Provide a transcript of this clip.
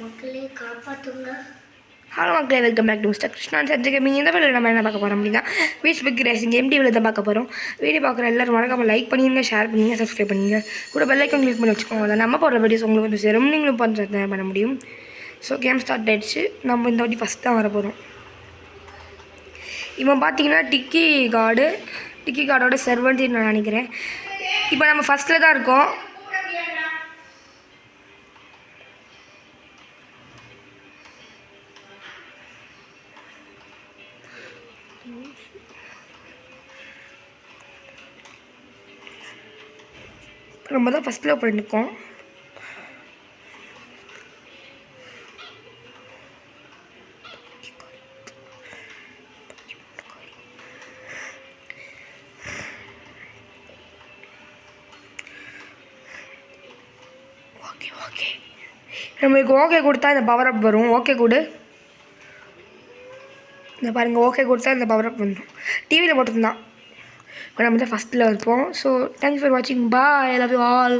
மக்களே காப்பாற்றுங்க. ஹலோ மக்களே, welcome back to mister Krishna Sanjay gaming. இந்த வீடியோவில் நம்ம என்ன பார்க்க போகிறோம் அப்படின்னா ஃபேஸ்புக் ரேசிங் எம்டிவில் தான் பார்க்க போகிறோம். வீடியோ பார்க்குற எல்லாரும் மறக்காம லைக் பண்ணிடுங்க, ஷேர் பண்ணுங்க, சப்ஸ்கிரைப் பண்ணுங்க, கூட பெல் ஐக்கான் கிளிக் பண்ணி வச்சுக்கோங்க. அதை நம்ம போடுற வீடியோஸ் உங்களுக்கு வந்து சேரும், நீங்களும் பண்ண முடியும். ஸோ கேம் ஸ்டார்ட் ஆகிடுச்சு. நம்ம இந்த வாட்டி ஃபஸ்ட் தான் வர போகிறோம். இவன் பார்த்தீங்கன்னா டிக்கி கார்டோட சர்வன்ட்டு நான் நினைக்கிறேன். இப்போ நம்ம ஃபஸ்ட்டில் தான் இருக்கோம். நம்ம தான் ஃபஸ்ட்டில் போயிருக்கோம். ஓகே நம்மளுக்கு ஓகே கொடுத்தா இந்த பவர் அப் வரும். ஓகே கொடு, இந்த பாருங்கள், ஓகே கொடுத்தா இந்த பவர் அப் வந்துடும். டிவியில் போட்டுருந்தான். இப்போ நம்ம தான் ஃபஸ்ட்டில் இருப்போம். ஸோ தேங்க்ஸ் ஃபார் வாட்சிங். பாய், ஐ லவ் யூ ஆல்.